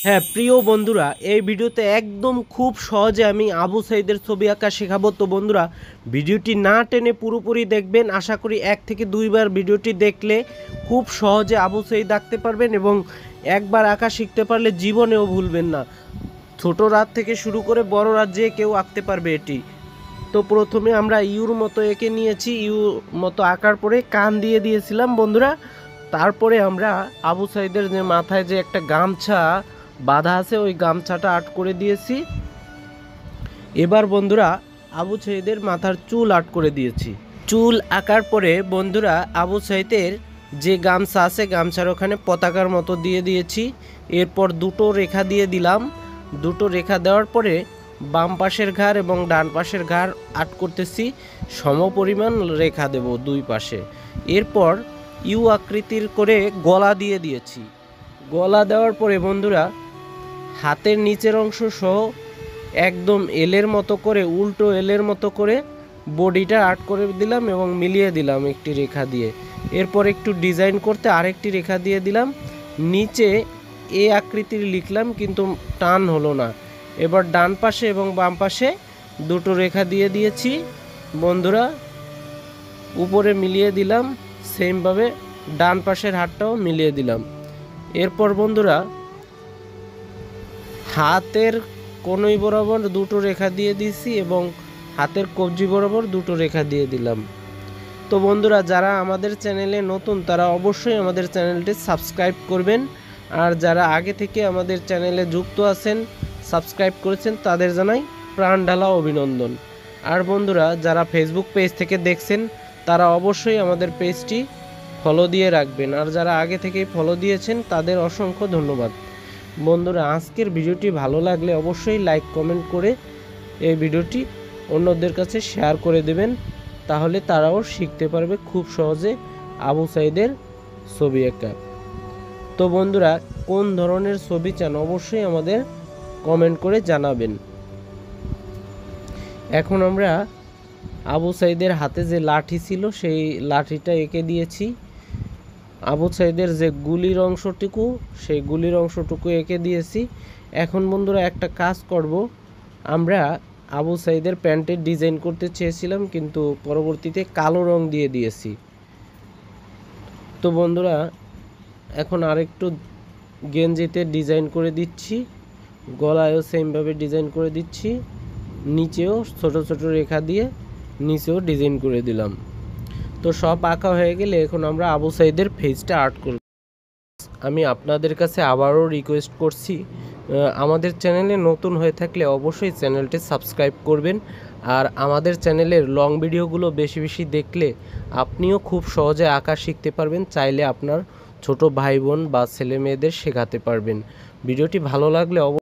হ্যাঁ প্রিয় বন্ধুরা, এই ভিডিওতে একদম খুব সহজে আমি আবু সাইদের ছবি আঁকা শেখাবো। তো বন্ধুরা, ভিডিওটি না টেনে পুরোপুরি দেখবেন। আশা করি 1 থেকে 2 বার ভিডিওটি দেখলে খুব সহজে আবু সাইদ আঁকতে পারবেন এবং একবার আঁকা শিখতে পারলে জীবনেও ভুলবেন না। ছোট রাত থেকে শুরু করে বড় রাত যে কেউ আঁকতে পারবে এটি। তো প্রথমে আমরা ইউর মতো এঁকে নিয়েছি। ইউ মতো আঁকার পরে কান দিয়ে দিয়েছিলাম বন্ধুরা। তারপরে আমরা আবু সাইদের যে মাথায় যে একটা গামছা বাঁধা আছে ওই গামছাটা আর্ট করে দিয়েছি। এবার বন্ধুরা আবু সাইদের মাথার চুল আর্ট করে দিয়েছি। চুল আঁকার পরে বন্ধুরা আবু সাইদের যে গামছা আছে গামছার ওখানে পতাকার মতো দিয়ে দিয়েছি। এরপর দুটো রেখা দিয়ে দিলাম। দুটো রেখা দেওয়ার পরে বাম পাশের ঘাড় এবং ডান পাশের ঘাড় আর্ট করতেছি। সমপরিমাণ রেখা দেব দুই পাশে। এরপর ইউ আকৃতির করে গলা দিয়ে দিয়েছি। গলা দেওয়ার পরে বন্ধুরা হাতের নিচের অংশ সহ একদম এলের মতো করে, উল্টো এলের মতো করে বডিটা আর্ট করে দিলাম এবং মিলিয়ে দিলাম একটি রেখা দিয়ে। এরপর একটু ডিজাইন করতে আরেকটি রেখা দিয়ে দিলাম। নিচে এ আকৃতির লিখলাম কিন্তু টান হলো না। এবার ডান পাশে এবং বাম পাশে দুটো রেখা দিয়ে দিয়েছি বন্ধুরা, উপরে মিলিয়ে দিলাম। সেমভাবে ডান পাশের হাতটাও মিলিয়ে দিলাম। এরপর বন্ধুরা হাতের কোনই বরাবর দুটো রেখা দিয়ে দিয়েছি এবং হাতের কবজি বরাবর দুটো রেখা দিয়ে দিলাম। তো বন্ধুরা, যারা আমাদের চ্যানেলে নতুন তারা অবশ্যই আমাদের চ্যানেলটি সাবস্ক্রাইব করবেন। আর যারা আগে থেকে আমাদের চ্যানেলে যুক্ত আছেন, সাবস্ক্রাইব করেছেন, তাদের জানাই প্রাণ ঢালা অভিনন্দন। আর বন্ধুরা, যারা ফেসবুক পেজ থেকে দেখছেন তারা অবশ্যই আমাদের পেজটি ফলো দিয়ে রাখবেন। আর যারা আগে থেকেই ফলো দিয়েছেন তাদের অসংখ্য ধন্যবাদ। বন্ধুরা, আজকের ভিডিওটি ভালো লাগলে অবশ্যই লাইক কমেন্ট করে এই ভিডিওটি অন্যদের কাছে শেয়ার করে দেবেন, তাহলে তারাও শিখতে পারবে খুব সহজে আবু সাইদের ছবি আঁকা। তো বন্ধুরা, কোন ধরনের ছবি চান অবশ্যই আমাদের কমেন্ট করে জানাবেন। এখন আমরা আবু সাইদের হাতে যে লাঠি ছিল সেই লাঠিটা এঁকে দিয়েছি। আবু সাইদের যে গুলির অংশটুকু সেই গুলির অংশটুকু এঁকে দিয়েছি। এখন বন্ধুরা একটা কাজ করব, আমরা আবু সাইদের প্যান্টের ডিজাইন করতে চেয়েছিলাম কিন্তু পরবর্তীতে কালো রং দিয়ে দিয়েছি। তো বন্ধুরা, এখন আরেকটু গেঞ্জিতে ডিজাইন করে দিচ্ছি, গলায়ও সেমভাবে ডিজাইন করে দিচ্ছি, নিচেও ছোট ছোট রেখা দিয়ে নিচেও ডিজাইন করে দিলাম। তো সব আঁকা হয়ে গেলে এখন আমরা আবু সাইদের ফেসটা আর্ট করব। আমি আপনাদের কাছে আবারও রিকোয়েস্ট করছি, আমাদের চ্যানেলে নতুন হয়ে থাকলে অবশ্যই চ্যানেলটি সাবস্ক্রাইব করবেন। আর আমাদের চ্যানেলের লং ভিডিওগুলো বেশি বেশি দেখলে আপনিও খুব সহজে আঁকা শিখতে পারবেন। চাইলে আপনার ছোট ভাই বোন বা ছেলে মেয়েদের শেখাতে পারবেন। ভিডিওটি ভালো লাগলে